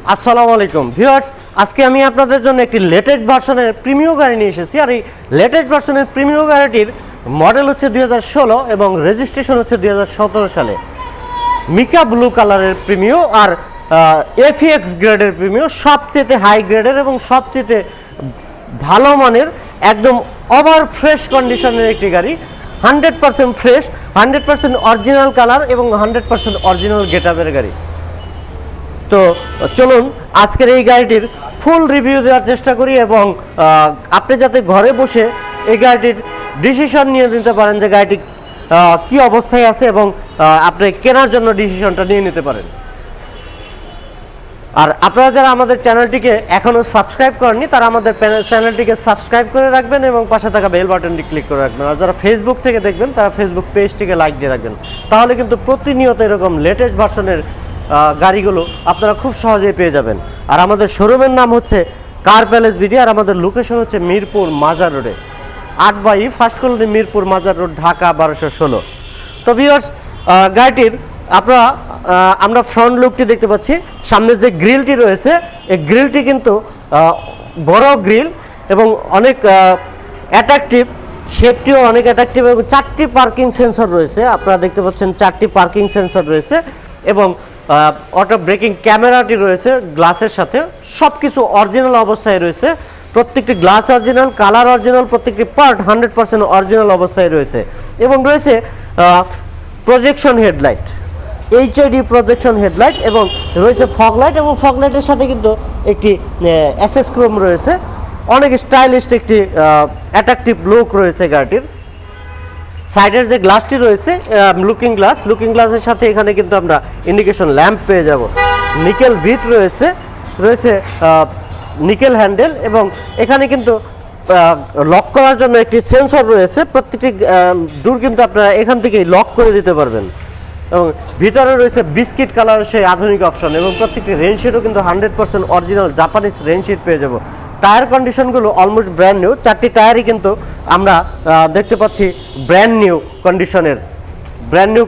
আসসালামু আলাইকুম ভিউয়ার্স, আজকে আমি আপনাদের জন্য একটি লেটেস্ট ভার্সনের প্রিমিও গাড়ি নিয়ে এসেছি। আর এই লেটেস্ট ভার্সনের প্রিমিও গাড়িটির মডেল হচ্ছে 2016 এবং রেজিস্ট্রেশন হচ্ছে 2017 সালে। মিকা ব্লু কালারের প্রিমিও আর এফএক্স গ্রেডের প্রিমিও, সবচেয়ে হাই গ্রেডের এবং সবচেয়ে ভালো মানের একদম ওভার ফ্রেশ কন্ডিশনের একটি গাড়ি। 100% ফ্রেশ, 100% অরিজিনাল কালার এবং 100% অরিজিনাল গেটআপের গাড়ি। তো চলুন আজকের এই গাড়িটির ফুল রিভিউ দেওয়ার চেষ্টা করি এবং আপনি যাতে ঘরে বসে এই গাড়িটির ডিসিশন নিয়ে নিতে পারেন যে গাড়িটি কি অবস্থায় আছে এবং আপনি কেনার জন্য ডিসিশনটা নিয়ে নিতে পারেন। আর আপনারা যারা আমাদের চ্যানেলটিকে এখনও সাবস্ক্রাইব করেননি তারা আমাদের চ্যানেলটিকে সাবস্ক্রাইব করে রাখবেন এবং পাশে থাকা বেল বাটনটি ক্লিক করে রাখবেন। আর যারা ফেসবুক থেকে দেখবেন তারা ফেসবুক পেজটিকে লাইক দিয়ে রাখবেন, তাহলে কিন্তু প্রতিনিয়ত এরকম লেটেস্ট ভার্সনের গাড়িগুলো আপনারা খুব সহজেই পেয়ে যাবেন। আর আমাদের শোরুমের নাম হচ্ছে কার প্যালেস বিডি, আর আমাদের লোকেশন হচ্ছে মিরপুর মাজার রোডে, 8/E ফার্স্ট কলোনি, মিরপুর মাজার রোড, ঢাকা 1216। তো ভিউয়ার্স, গাড়িটির আমরা ফ্রন্ট লুকটি দেখতে পাচ্ছি। সামনের যে গ্রিলটি রয়েছে এই গ্রিলটি কিন্তু বড় গ্রিল এবং অনেক অ্যাট্রাকটিভ, শেপটিও অনেক অ্যাট্রাকটিভ এবং 4টি পার্কিং সেন্সর রয়েছে। আপনারা দেখতে পাচ্ছেন 4টি পার্কিং সেন্সর রয়েছে এবং অটো ব্রেকিং ক্যামেরাটি রয়েছে গ্লাসের সাথে। সব কিছু অরিজিনাল অবস্থায় রয়েছে, প্রত্যেকটি গ্লাস অরিজিনাল, কালার অরিজিনাল, প্রত্যেকটি পার্ট 100% অরিজিনাল অবস্থায় রয়েছে এবং রয়েছে projection headlight, HID projection headlight এবং রয়েছে ফগ লাইট এবং ফগ লাইটের সাথে কিন্তু একটি এসএস ক্রোম রয়েছে। অনেক স্টাইলিশ একটি অ্যাট্রাকটিভ লুক রয়েছে গাড়িটির। সাইডের যে গ্লাসটি রয়েছে লুকিং গ্লাসের সাথে এখানে কিন্তু আমরা ইন্ডিকেশন ল্যাম্প পেয়ে যাব। নিকেল বিট রয়েছে নিকেল হ্যান্ডেল এবং এখানে কিন্তু লক করার জন্য একটি সেন্সর রয়েছে। প্রত্যেকটি ডোর কিন্তু আপনারা এখান থেকেই লক করে দিতে পারবেন এবং ভিতরে রয়েছে বিস্কিট কালার সেই আধুনিক অপশন এবং প্রত্যেকটি রেনশিটও কিন্তু 100% অরিজিনাল জাপানিজ রেনশিট পেয়ে যাব। টায়ার কন্ডিশনগুলো অলমোস্ট ব্র্যান্ড নিউ, 4টি টায়ারই কিন্তু আমরা দেখতে পাচ্ছি ব্র্যান্ড নিউ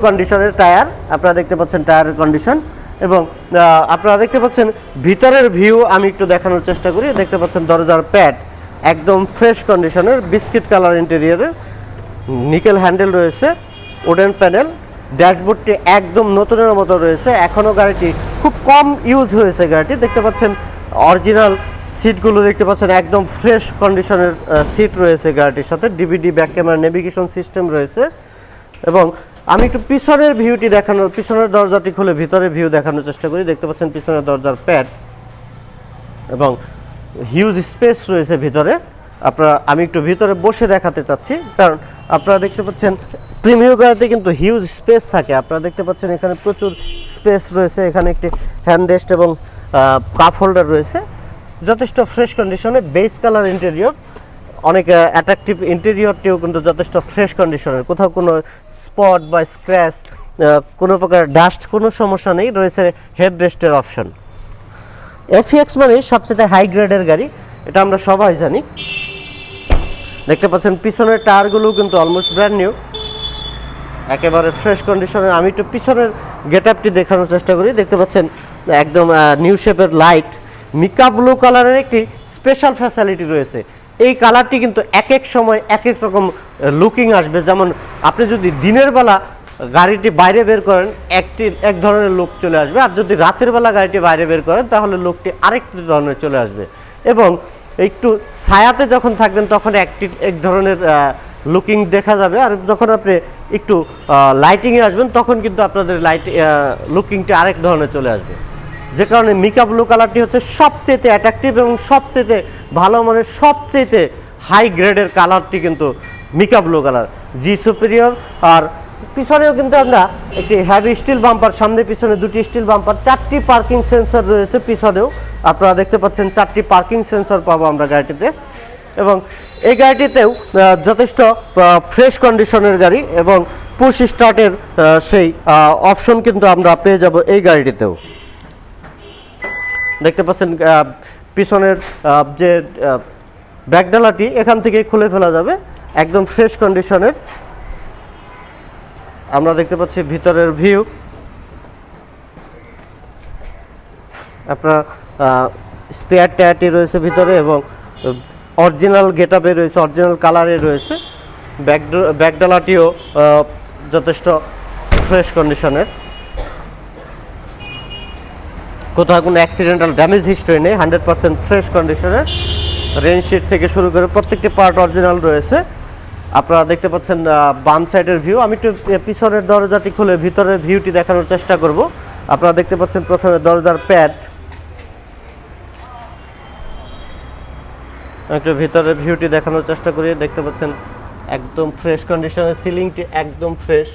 কন্ডিশনের টায়ার। আপনারা দেখতে পাচ্ছেন টায়ারের কন্ডিশন এবং আপনারা দেখতে পাচ্ছেন ভিতরের ভিউ আমি একটু দেখানোর চেষ্টা করি। দেখতে পাচ্ছেন দরজার প্যাড একদম ফ্রেশ কন্ডিশনের, বিস্কিট কালার ইন্টেরিয়রের, নিকেল হ্যান্ডেল রয়েছে, উডেন প্যানেল, ড্যাশবোর্ডটি একদম নতুনের মতো রয়েছে। এখনও গাড়িটি খুব কম ইউজ হয়েছে। গাড়িটি দেখতে পাচ্ছেন অরিজিনাল সিটগুলো দেখতে পাচ্ছেন একদম ফ্রেশ কন্ডিশনের সিট রয়েছে গাড়িটির সাথে। DVD back camera navigation system রয়েছে এবং আমি একটু পিছনের ভিউটি পিছনের দরজাটি খুলে ভিতরের ভিউ দেখানোর চেষ্টা করি। দেখতে পাচ্ছেন পিছনের দরজার প্যাড এবং হিউজ স্পেস রয়েছে ভিতরে। আমি একটু ভিতরে বসে দেখাতে চাচ্ছি, কারণ আপনারা দেখতে পাচ্ছেন প্রিমিও গাড়িতে কিন্তু হিউজ স্পেস থাকে। আপনারা দেখতে পাচ্ছেন এখানে প্রচুর স্পেস রয়েছে। এখানে একটি হ্যান্ড রেস্ট এবং কাপ হোল্ডার রয়েছে। যথেষ্ট ফ্রেশ কন্ডিশনে, বেজ কালার ইন্টেরিয়র, অনেক অ্যাট্রাকটিভ ইন্টেরিয়রটিও কিন্তু যথেষ্ট ফ্রেশ কন্ডিশনের, কোথাও কোনো স্পট বা স্ক্র্যাচ, কোনো প্রকার ডাস্ট, কোনো সমস্যা নেই। রয়েছে হেড রেস্টের অপশন। এফএক্স মানে সবচেয়ে হাই গ্রেডের গাড়ি, এটা আমরা সবাই জানি। দেখতে পাচ্ছেন পিছনের টায়ারগুলো কিন্তু অলমোস্ট ব্র্যান্ড নিউ, একেবারে ফ্রেশ কন্ডিশনের। আমি একটু পিছনের গেটআপটি দেখানোর চেষ্টা করি। দেখতে পাচ্ছেন একদম নিউ শেপের লাইট, মিকা ব্লু কালারের একটি স্পেশাল ফ্যাসিলিটি রয়েছে। এই কালারটি কিন্তু এক এক সময় এক এক রকম লুকিং আসবে। যেমন আপনি যদি দিনের বেলা গাড়িটি বাইরে বের করেন এক ধরনের লুক চলে আসবে, আর যদি রাতের বেলা গাড়িটি বাইরে বের করেন তাহলে লুকটি আরেকটি ধরনের চলে আসবে। এবং একটু ছায়াতে যখন থাকবেন তখন এক ধরনের লুকিং দেখা যাবে, আর যখন আপনি একটু লাইটিংয়ে আসবেন তখন কিন্তু আপনাদের লুকিংটি আরেক ধরনের চলে আসবে। যে কারণে মিকা ব্লু কালারটি হচ্ছে সবচেয়ে অ্যাট্রাকটিভ এবং সবচেয়ে ভালো মানের, সবচেয়ে হাই গ্রেডের কালারটি কিন্তু মিকা ব্লু কালার জি সুপিরিয়র। আর পিছনেও কিন্তু আমরা একটি হেভি স্টিল বাম্পার, সামনে পিছনে 2টি স্টিল বাম্পার, 4টি পার্কিং সেন্সর রয়েছে পিছনেও। আপনারা দেখতে পাচ্ছেন 4টি পার্কিং সেন্সর পাবো আমরা গাড়িটিতে এবং এই গাড়িটিতেও যথেষ্ট ফ্রেশ কন্ডিশনের গাড়ি এবং পুশ স্টার্টের সেই অপশন কিন্তু আমরা পেয়ে যাব এই গাড়িটিতেও। দেখতে পাচ্ছেন পিছনের যে ব্যাকডালাটি এখান থেকে খুলে ফেলা যাবে, একদম ফ্রেশ কন্ডিশনের। আমরা দেখতে পাচ্ছি ভিতরের ভিউ। আপনারা স্পেয়ার টায়ারটি রয়েছে ভিতরে এবং অরিজিনাল গেটআপে রয়েছে, অরিজিনাল কালারে রয়েছে। ব্যাকডালাটিও যথেষ্ট ফ্রেশ কন্ডিশনের, কোথাও কোনো অ্যাক্সিডেন্টাল ড্যামেজ হিস্টরি নেই, 100% ফ্রেশ কন্ডিশনের। রেইনশিট থেকে শুরু করে প্রত্যেকটি পার্ট অরিজিনাল রয়েছে। আপনারা দেখতে পাচ্ছেন বাম সাইডের ভিউ। আমি একটু পিছনের দরজাটি খুলে ভিতরের ভিউটি দেখানোর চেষ্টা করব। আপনারা দেখতে পাচ্ছেন প্রথমে দরজার প্যাড, একটু ভিতরের ভিউটি দেখানোর চেষ্টা করি। দেখতে পাচ্ছেন একদম ফ্রেশ কন্ডিশনের, সিলিংটি একদম ফ্রেশ,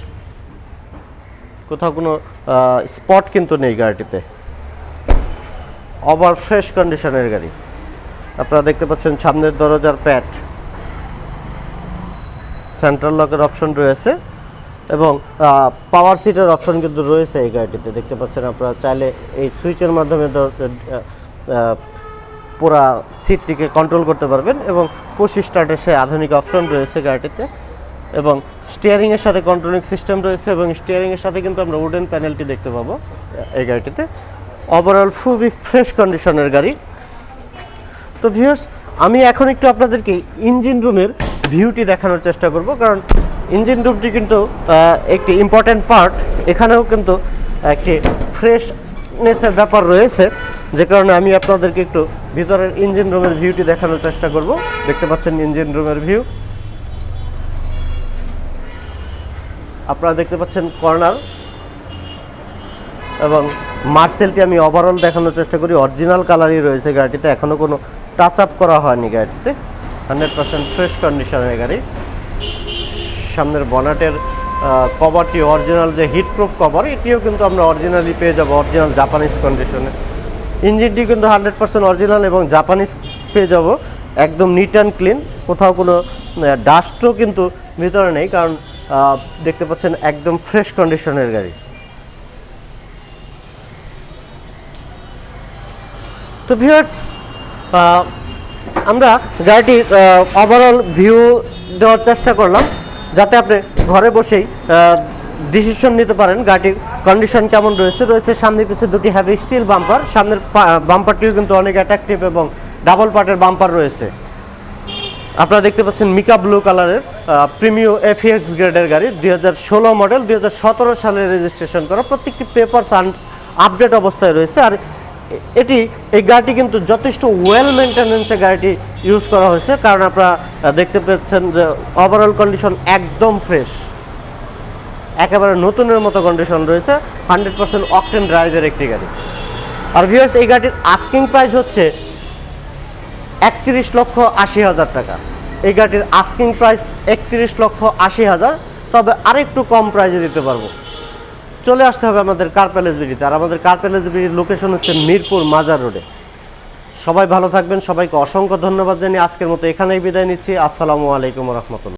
কোথাও কোনো স্পট কিন্তু নেই গাড়িটিতে, ওভার ফ্রেশ কন্ডিশনের গাড়ি। আপনারা দেখতে পাচ্ছেন সামনের দরজার প্যাড, সেন্ট্রাল লকের অপশন রয়েছে এবং পাওয়ার সিটের অপশন কিন্তু রয়েছে এই গাড়িটিতে। দেখতে পাচ্ছেন আপনারা চাইলে এই সুইচের মাধ্যমে পুরা সিটটিকে কন্ট্রোল করতে পারবেন এবং পুশ স্টার্টের সে আধুনিক অপশন রয়েছে গাড়িটিতে এবং স্টিয়ারিংয়ের সাথে কন্ট্রোলিং সিস্টেম রয়েছে এবং স্টিয়ারিংয়ের সাথে কিন্তু আমরা উডেন প্যানেলটি দেখতে পাবো এই গাড়িটিতে। ওভারঅল খুবই ফ্রেশ কন্ডিশনের গাড়ি। তো ভিউয়ার্স, আমি এখন একটু আপনাদেরকে ইঞ্জিন রুমের ভিউটি দেখানোর চেষ্টা করব, কারণ ইঞ্জিন রুমটি কিন্তু একটি ইম্পর্ট্যান্ট পার্ট। এখানেও কিন্তু একটি ফ্রেশনেসের ব্যাপার রয়েছে, যে কারণে আমি আপনাদেরকে একটু ভিতরের ইঞ্জিন রুমের ভিউটি দেখানোর চেষ্টা করব। দেখতে পাচ্ছেন ইঞ্জিন রুমের ভিউ, আপনারা দেখতে পাচ্ছেন কর্নার এবং মার্সেলটি আমি ওভারঅল দেখানোর চেষ্টা করি। অরিজিনাল কালারই রয়েছে গাড়িটিতে, এখনও কোনো টাচ আপ করা হয়নি গাড়িটিতে, 100% ফ্রেশ কন্ডিশনের গাড়ি। সামনের বনাটের কভারটি অরিজিনাল, যে হিট প্রুফ কভার, এটিও কিন্তু আমরা অরিজিনালি পেয়ে যাব, অরিজিনাল জাপানিজ কন্ডিশনে। ইঞ্জিনটি কিন্তু 100% অরিজিনাল এবং জাপানিজ পেয়ে যাব, একদম নিট অ্যান্ড ক্লিন, কোথাও কোনো ডাস্টও কিন্তু ভিতরে নেই, কারণ দেখতে পাচ্ছেন একদম ফ্রেশ কন্ডিশনের গাড়ি। তো ভিউয়ার্স, আমরা গাড়িটির ওভারঅল ভিউ দেওয়ার চেষ্টা করলাম, যাতে আপনি ঘরে বসেই ডিসিশন নিতে পারেন গাড়িটির কন্ডিশন কেমন রয়েছে। সামনে পিছনে দুটি হেভি স্টিল বাম্পার, সামনের বাম্পারটিও কিন্তু অনেক অ্যাট্রাকটিভ এবং ডাবল পার্টের বাম্পার রয়েছে। আপনারা দেখতে পাচ্ছেন মিকা ব্লু কালারের প্রিমিও FEX গ্রেডের গাড়ি, 2016 মডেল, 2017 সালে রেজিস্ট্রেশন করা। প্রত্যেকটি পেপারস আপডেট অবস্থায় রয়েছে। আর এই গাড়িটি কিন্তু যথেষ্ট ওয়েল মেনটেন্যান্সে গাড়িটি ইউজ করা হয়েছে, কারণ আপনারা দেখতে পাচ্ছেন যে ওভারঅল কন্ডিশন একদম ফ্রেশ, একেবারে নতুনের মতো কন্ডিশন রয়েছে। 100% অকটেন ড্রাইভের একটি গাড়ি। আর ভিউয়ার্স, এই গাড়িটির আস্কিং প্রাইস হচ্ছে 31,80,000 টাকা। এই গাড়িটির আস্কিং প্রাইস 31,80,000, তবে আরেকটু কম প্রাইসে দিতে পারবো। চলে আসতে হবে আমাদের কার প্যালেস বিডিতে। আর আমাদের কার প্যালেস বিডির লোকেশন হচ্ছে মিরপুর মাজার রোডে। সবাই ভালো থাকবেন, সবাইকে অসংখ্য ধন্যবাদ জানিয়ে আজকের মতো এখানেই বিদায় নিচ্ছি। আসসালামু আলাইকুম রহমতুল্লাহ।